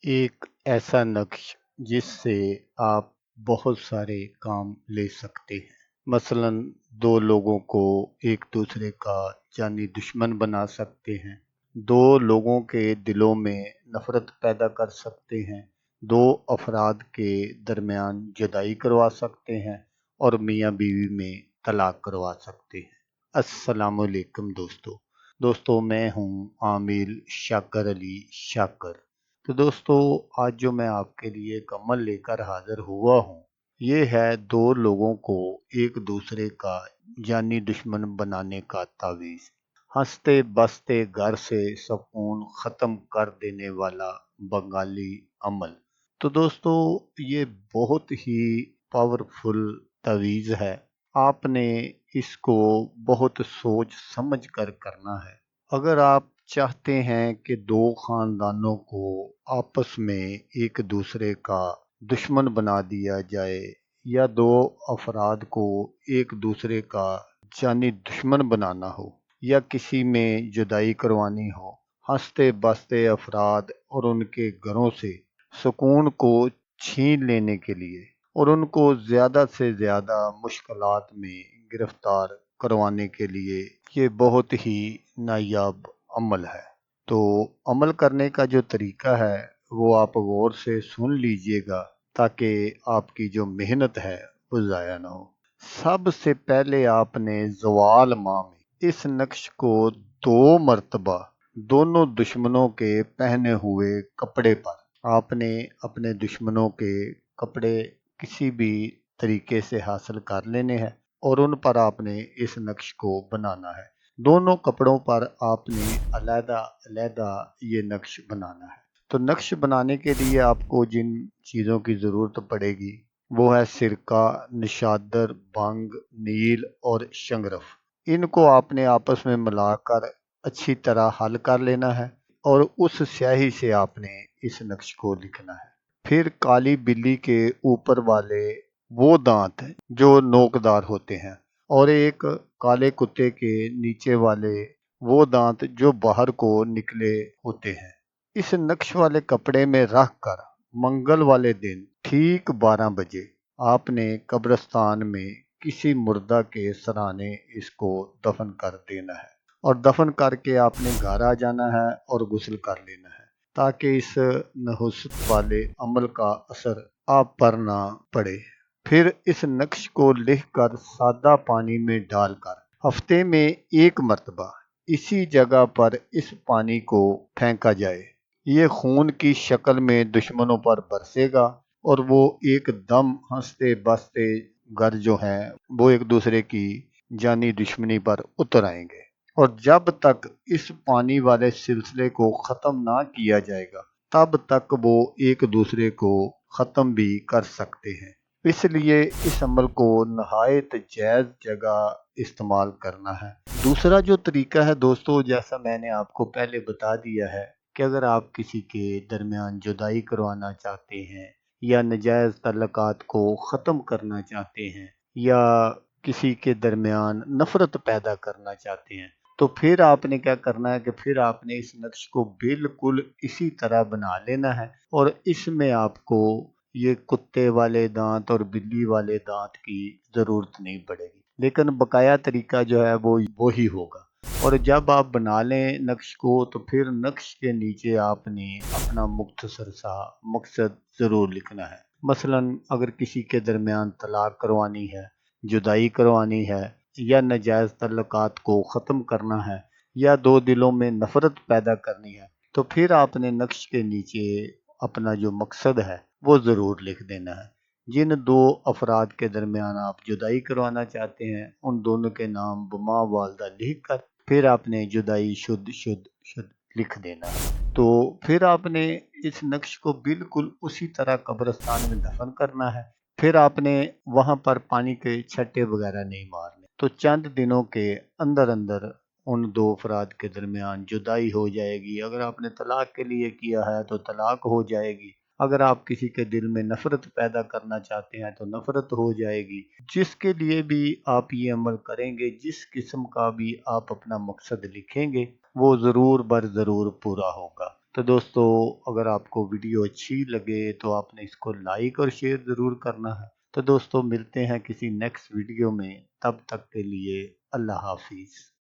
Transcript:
एक ऐसा नक्श जिससे आप बहुत सारे काम ले सकते हैं। मसलन दो लोगों को एक दूसरे का जानी दुश्मन बना सकते हैं, दो लोगों के दिलों में नफरत पैदा कर सकते हैं, दो अफराद के दरमियान जुदाई करवा सकते हैं और मियाँ बीवी में तलाक करवा सकते हैं। अस्सलामुअलैकुम दोस्तों, मैं हूँ आमिर शाकर अली शाकर। तो दोस्तों, आज जो मैं आपके लिए एक अमल लेकर हाजिर हुआ हूँ, ये है दो लोगों को एक दूसरे का जानी दुश्मन बनाने का तावीज़। हंसते बसते घर से सुकून ख़त्म कर देने वाला बंगाली अमल। तो दोस्तों, ये बहुत ही पावरफुल तावीज़ है। आपने इसको बहुत सोच समझ कर करना है। अगर आप चाहते हैं कि दो खानदानों को आपस में एक दूसरे का दुश्मन बना दिया जाए या दो अफराद को एक दूसरे का जानी दुश्मन बनाना हो या किसी में जुदाई करवानी हो, हंसते बसते अफराद और उनके घरों से सुकून को छीन लेने के लिए और उनको ज़्यादा से ज़्यादा मुश्किलात में गिरफ्तार करवाने के लिए ये बहुत ही नायाब अमल है। तो अमल करने का जो तरीका है वो आप गौर से सुन लीजिएगा, ताकि आपकी जो मेहनत है वो ज़ाया ना हो। सबसे पहले आपने ज़वाल माह में इस नक्श को 2 मरतबा दोनों दुश्मनों के पहने हुए कपड़े पर आपने अपने दुश्मनों के कपड़े किसी भी तरीके से हासिल कर लेने हैं और उन पर आपने इस नक्श को बनाना है। दोनों कपड़ों पर आपने अलहदा अलहदा ये नक्श बनाना है। तो नक्श बनाने के लिए आपको जिन चीज़ों की ज़रूरत पड़ेगी वो है सिरका, निशादर, भंग, नील और शंगरफ। इनको आपने आपस में मिलाकर अच्छी तरह हल कर लेना है और उस स्याही से आपने इस नक्श को लिखना है। फिर काली बिल्ली के ऊपर वाले वो दांत जो नोकदार होते हैं और एक काले कुत्ते के नीचे वाले वो दांत जो बाहर को निकले होते हैं, इस नक्श वाले कपड़े में रख कर मंगल वाले दिन ठीक 12 बजे आपने कब्रिस्तान में किसी मुर्दा के सराने इसको दफन कर देना है और दफन करके आपने घर आ जाना है और गुस्ल कर लेना है, ताकि इस नहुसत वाले अमल का असर आप पर ना पड़े। फिर इस नक्श को लिखकर सादा पानी में डालकर हफ्ते में 1 मरतबा इसी जगह पर इस पानी को फेंका जाए। ये खून की शक्ल में दुश्मनों पर बरसेगा और वो एकदम हंसते बसते घर जो हैं वो एक दूसरे की जानी दुश्मनी पर उतर आएंगे। और जब तक इस पानी वाले सिलसिले को ख़त्म ना किया जाएगा, तब तक वो एक दूसरे को ख़त्म भी कर सकते हैं। इसलिए इस अमल को नहायत जायज़ जगह इस्तेमाल करना है। दूसरा जो तरीका है दोस्तों, जैसा मैंने आपको पहले बता दिया है कि अगर आप किसी के दरमियान जुदाई करवाना चाहते हैं या नजायज़ तल्लुकात को ख़त्म करना चाहते हैं या किसी के दरमियान नफ़रत पैदा करना चाहते हैं, तो फिर आपने क्या करना है कि फिर आपने इस नक्श को बिल्कुल इसी तरह बना लेना है और इसमें आपको ये कुत्ते वाले दांत और बिल्ली वाले दांत की ज़रूरत नहीं पड़ेगी, लेकिन बकाया तरीका जो है वो ही होगा। और जब आप बना लें नक्श को, तो फिर नक्श के नीचे आपने अपना मुख्तसर सा मकसद ज़रूर लिखना है। मसलन अगर किसी के दरमियान तलाक करवानी है, जुदाई करवानी है या नाजायज़ तल्लुकात को ख़त्म करना है या दो दिलों में नफ़रत पैदा करनी है, तो फिर आपने नक्श के नीचे अपना जो मकसद है वो ज़रूर लिख देना है। जिन दो अफराद के दरमियान आप जुदाई करवाना चाहते हैं, उन दोनों के नाम बमा वालदा लिख कर फिर आपने जुदाई शुद्ध शुद्ध शुद्ध लिख देना है। तो फिर आपने इस नक्श को बिल्कुल उसी तरह कब्रिस्तान में दफन करना है। फिर आपने वहां पर पानी के छट्टे वगैरह नहीं मारने। तो चंद दिनों के अंदर अंदर उन दो अफराद के दरमियान जुदाई हो जाएगी। अगर आपने तलाक के लिए किया है तो तलाक हो जाएगी। अगर आप किसी के दिल में नफरत पैदा करना चाहते हैं तो नफरत हो जाएगी। जिसके लिए भी आप ये अमल करेंगे, जिस किस्म का भी आप अपना मकसद लिखेंगे, वो ज़रूर बर ज़रूर पूरा होगा। تو دوستو اگر آپ کو ویڈیو اچھی لگے تو آپ نے اس کو لائک اور شیئر ضرور کرنا ہے۔ تو دوستو ملتے ہیں کسی نیکسٹ ویڈیو میں، تب تک کے لیے اللہ حافظ۔